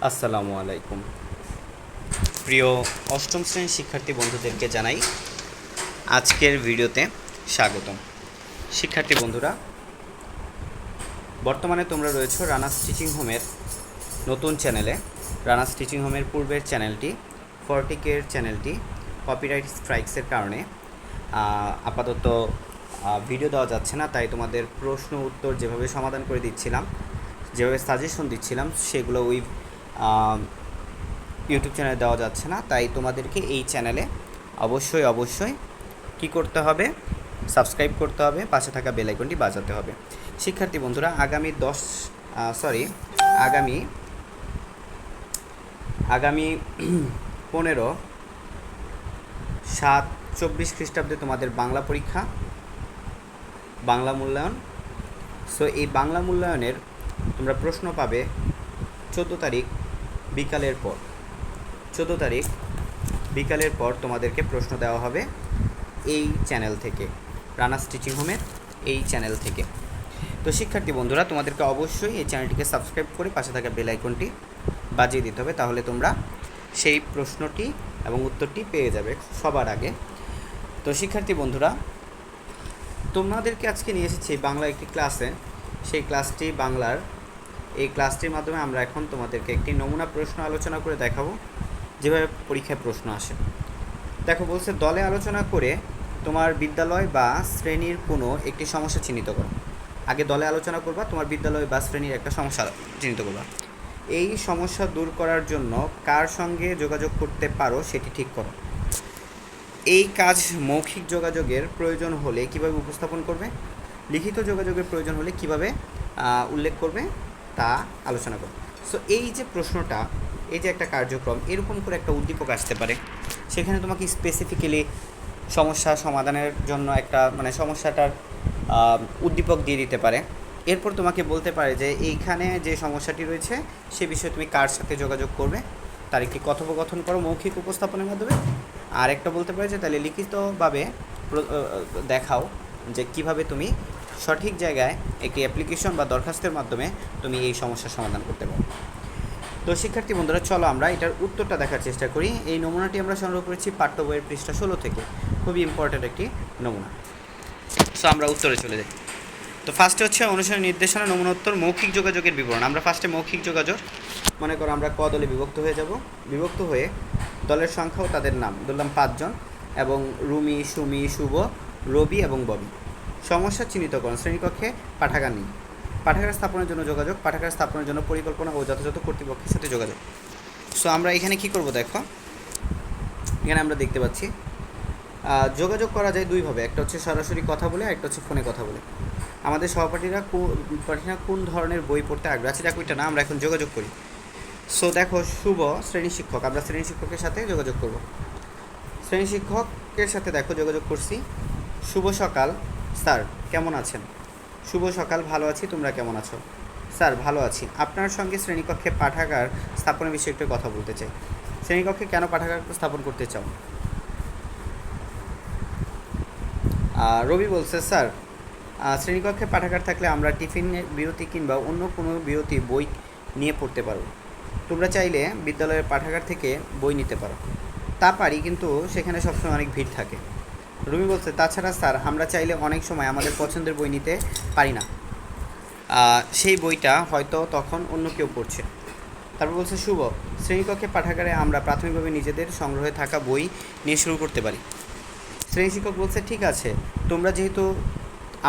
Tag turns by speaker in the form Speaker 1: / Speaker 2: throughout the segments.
Speaker 1: আসসালামু আলাইকুম। প্রিয় অষ্টম শ্রেণীর শিক্ষার্থী বন্ধুদেরকে জানাই আজকের ভিডিওতে স্বাগতম। শিক্ষার্থী বন্ধুরা, বর্তমানে তোমরা রয়েছো রানাস টিচিং হোমের নতুন চ্যানেলে। রানাস টিচিং হোমের পূর্বের চ্যানেলটি 40K চ্যানেলটি কপিরাইট স্ট্রাইকসের কারণে আপাতত ভিডিও দেওয়া যাচ্ছে না, তাই তোমাদের প্রশ্ন উত্তর যেভাবে সমাধান করে দিচ্ছিলাম, যেভাবে সাজেশন দিচ্ছিলাম, সেগুলো ওই ইউটিউব চ্যানেলে দেওয়া যাচ্ছে না। তাই তোমাদেরকে এই চ্যানেলে অবশ্যই কী করতে হবে? সাবস্ক্রাইব করতে হবে, পাশে থাকা বেল আইকনটি বাজাতে হবে। শিক্ষার্থী বন্ধুরা, আগামী 15/7/24 খ্রিস্টাব্দে তোমাদের বাংলা পরীক্ষা, বাংলা মূল্যায়ন। সো এই বাংলা মূল্যায়নের তোমরা প্রশ্ন পাবে 14 তারিখ বিকালের পর তোমাদেরকে প্রশ্ন দেওয়া হবে এই চ্যানেল থেকে, রানাস টিচিং হোমের এই চ্যানেল থেকে। তো শিক্ষার্থী বন্ধুরা, তোমাদেরকে অবশ্যই এই চ্যানেলটিকে সাবস্ক্রাইব করে পাশে থাকা বেল আইকনটি বাজিয়ে দিতে হবে, তাহলে তোমরা সেই প্রশ্নটি এবং উত্তরটি পেয়ে যাবে সবার আগে। তো শিক্ষার্থী বন্ধুরা, তোমাদেরকে আজকে নিয়ে এসেছি বাংলা একটি ক্লাসে। সেই ক্লাসটি বাংলার, এই ক্লাসটির মাধ্যমে আমরা এখন তোমাদেরকে একটি নমুনা প্রশ্ন আলোচনা করে দেখাবো, যেভাবে পরীক্ষায় প্রশ্ন আসে। দেখো, বলছে দলে আলোচনা করে তোমার বিদ্যালয় বা শ্রেণীর কোনো একটি সমস্যা চিহ্নিত করো। আগে দলে আলোচনা করবা, তোমার বিদ্যালয় বা শ্রেণীর একটা সমস্যা চিহ্নিত করবা। এই সমস্যা দূর করার জন্য কার সঙ্গে যোগাযোগ করতে পারো সেটি ঠিক করো। এই কাজ মৌখিক যোগাযোগের প্রয়োজন হলে কিভাবে উপস্থাপন করবে, লিখিত যোগাযোগের প্রয়োজন হলে কিভাবে উল্লেখ করবে, তা আলোচনা করো। সো এই যে প্রশ্নটা, এই যে একটা কার্যক্রম, এরকম করে একটা উদ্দীপক আসতে পারে, সেখানে তোমাকে স্পেসিফিক্যালি সমস্যা সমাধানের জন্য একটা সমস্যাটার উদ্দীপক দিয়ে দিতে পারে। এরপর তোমাকে বলতে পারে যে এইখানে যে সমস্যাটি রয়েছে সে বিষয়ে তুমি কার সাথে যোগাযোগ করবে, তার একটি কথোপকথন করো মৌখিক উপস্থাপনের মাধ্যমে। আর একটা বলতে পারে যে তাহলে লিখিতভাবে দেখাও যে কিভাবে তুমি সঠিক জায়গায় একটি অ্যাপ্লিকেশন বা দরখাস্তের মাধ্যমে তুমি এই সমস্যার সমাধান করতে পারো। তো শিক্ষার্থী বন্ধুরা, চলো আমরা এটার উত্তরটা দেখার চেষ্টা করি। এই নমুনাটি আমরা সংগ্রহ করেছি পাঠ্য বইয়ের পৃষ্ঠা 16 থেকে, খুবই ইম্পর্ট্যান্ট একটি নমুনা। সো আমরা উত্তরে চলে যাই। তো ফার্স্টে হচ্ছে অনুসরণ নির্দেশনা নমুনা উত্তর মৌখিক যোগাযোগের বিবরণ। আমরা ফার্স্টে মৌখিক যোগাযোগ, মনে করো আমরা ক দলে বিভক্ত হয়ে যাব। বিভক্ত হয়ে দলের সংখ্যাও তাদের নাম ধরলাম 5 জন, এবং রুমি, সুমি, শুভ, রবি এবং ববি। সমস্যা চিহ্নিতকরণ, শ্রেণীকক্ষে পাঠাগার নেই, পাঠাগার স্থাপনের জন্য যোগাযোগ, পাঠাগার স্থাপনের জন্য পরিকল্পনা ও যথাযথ কর্তৃপক্ষের সাথে যোগাযোগ। সো আমরা এখানে কি করব? দেখো, এখানে আমরা দেখতে পাচ্ছি যোগাযোগ করা যায় দুইভাবে, একটা হচ্ছে সরাসরি কথা বলে, একটা হচ্ছে ফোনে কথা বলে। আমাদের সহপাঠীরা কোন ধরনের বই পড়তে আগ্রহ আছে, দেখো এটা না, আমরা এখন যোগাযোগ করি। সো দেখো, শুভ শ্রেণী শিক্ষক, আমরা শ্রেণী শিক্ষকের সাথে যোগাযোগ করব। শ্রেণী শিক্ষকের সাথে দেখো যোগাযোগ করছি। শুভ সকাল স্যার, কেমন আছেন? শুভ সকাল, ভালো আছি, তোমরা কেমন আছো? স্যার, ভালো আছি। আপনার সঙ্গে শ্রেণীকক্ষে পাঠাগার স্থাপনের বিষয়ে একটু কথা বলতে চাই। শ্রেণীকক্ষে কেন পাঠাগার স্থাপন করতে চাও? রবি বলছে, স্যার শ্রেণীকক্ষে পাঠাগার থাকলে আমরা টিফিনের বিরতি কিংবা অন্য কোনো বিরতি বই নিয়ে পড়তে পারব। তোমরা চাইলে বিদ্যালয়ের পাঠাগার থেকে বই নিতে পারো। তা পারি, কিন্তু সেখানে সবসময় অনেক ভিড় থাকে। রুমি বলছে, তাছাড়া স্যার আমরা চাইলে অনেক সময় আমাদের পছন্দের বই নিতে পারি না, সেই বইটা হয়তো তখন অন্য কেউ পড়ছে। তারপর বলছে শুভ, শ্রেণীকক্ষে পাঠাগারে আমরা প্রাথমিকভাবে নিজেদের সংগ্রহে থাকা বই নিয়ে শুরু করতে পারি। শ্রেণী শিক্ষক বলছে, ঠিক আছে, তোমরা যেহেতু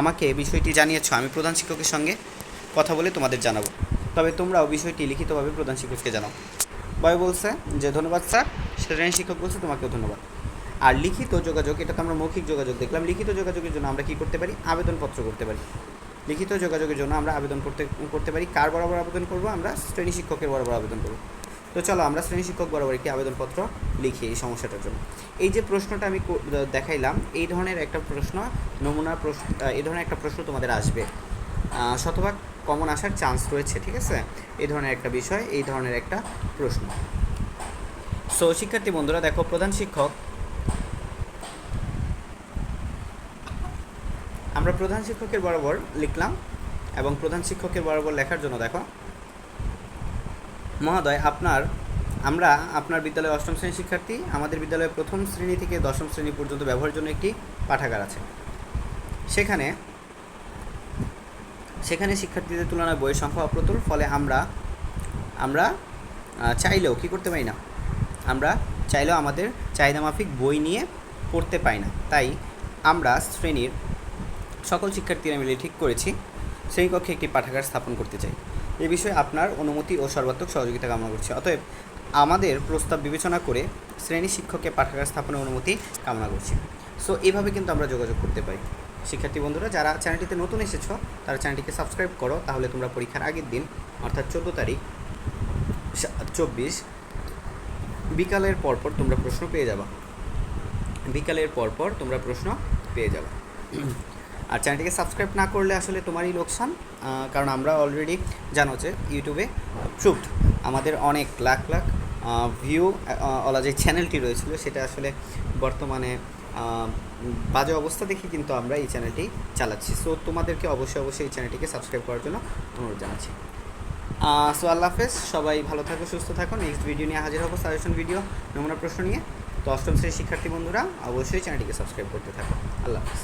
Speaker 1: আমাকে বিষয়টি জানিয়েছ, আমি প্রধান শিক্ষকের সঙ্গে কথা বলে তোমাদের জানাবো, তবে তোমরাও বিষয়টি লিখিতভাবে প্রধান শিক্ষককে জানাও। বয় বলছে যে ধন্যবাদ স্যার। শ্রেণী শিক্ষক বলছে, তোমাকেও ধন্যবাদ। আর লিখিত যোগাযোগ, এটা তো আমরা মৌখিক যোগাযোগ দেখলাম। লিখিত যোগাযোগের জন্য আমরা কী করতে পারি? আবেদনপত্র করতে পারি। লিখিত যোগাযোগের জন্য আমরা আবেদন করতে পারি। কার বরাবর আবেদন করব? আমরা শ্রেণী শিক্ষকের বরাবর আবেদন করব। তো চলো আমরা শ্রেণী শিক্ষক বরাবর একটি আবেদনপত্র লিখি এই সমস্যাটার জন্য। এই যে প্রশ্নটা আমি দেখাইলাম, এই ধরনের একটা প্রশ্ন, নমুনা প্রশ্ন, এই ধরনের একটা প্রশ্ন তোমাদের আসবে, শতভাগ কমন আসার চান্স রয়েছে, ঠিক আছে? এই ধরনের একটা বিষয়, এই ধরনের একটা প্রশ্ন। সো শিক্ষার্থী বন্ধুরা, দেখো প্রধান শিক্ষক, আমরা প্রধান শিক্ষকের বরাবর লিখলাম, এবং প্রধান শিক্ষকের বরাবর লেখার জন্য দেখো মহোদয়, আমরা আপনার বিদ্যালয়ে অষ্টম শ্রেণীর শিক্ষার্থী। আমাদের বিদ্যালয়ে প্রথম শ্রেণী থেকে দশম শ্রেণী পর্যন্ত ব্যবহারের জন্য একটি পাঠাগার আছে। সেখানে শিক্ষার্থীদের তুলনায় বইয়ের সংখ্যা অপ্রতুল, ফলে আমরা চাইলেও কী করতে পারি না, আমরা চাইলেও আমাদের চাহিদামাফিক বই নিয়ে পড়তে পাই না। তাই আমরা শ্রেণীর সকল শিক্ষার্থীরা মিলে ঠিক করেছি শ্রেণীকক্ষে একটি পাঠাগার স্থাপন করতে চাই। এ বিষয়ে আপনার অনুমতি ও সর্বাত্মক সহযোগিতা কামনা করছি। অতএব আমাদের প্রস্তাব বিবেচনা করে শ্রেণী শিক্ষককে পাঠাগার স্থাপনের অনুমতি কামনা করছি। সো এইভাবে কিন্তু আমরা যোগাযোগ করতে পারি। শিক্ষার্থী বন্ধুরা, যারা চ্যানেলটিতে নতুন এসেছো তারা চ্যানেলটিকে সাবস্ক্রাইব করো, তাহলে তোমরা পরীক্ষার আগের দিন অর্থাৎ 14 তারিখ 24 বিকালের পরপর তোমরা প্রশ্ন পেয়ে যাবা। আর চ্যানেলটিকে সাবস্ক্রাইব না করলে আসলে তোমারই লোকসান, কারণ আমরা অলরেডি জানো যে ইউটিউবে প্রুভড আমাদের অনেক লাখ লাখ ভিউ ওলা যে চ্যানেলটি রয়েছিল সেটা আসলে বর্তমানে বাজে অবস্থা দেখি কিন্তু আমরা এই চ্যানেলটি চালাচ্ছি। সো তোমাদেরকে অবশ্যই এই চ্যানেলটিকে সাবস্ক্রাইব করার জন্য অনুরোধ জানাচ্ছি। সো আল্লাহ হাফেজ, সবাই ভালো থাকো, সুস্থ থাকো। নেক্সট ভিডিও নিয়ে হাজির হবো, সাজেশন ভিডিও, নমুনা প্রশ্ন নিয়ে। তো অষ্টম শ্রেণীর শিক্ষার্থী বন্ধুরা অবশ্যই চ্যানেলটিকে সাবস্ক্রাইব করতে থাকো। আল্লাহ হাফেজ।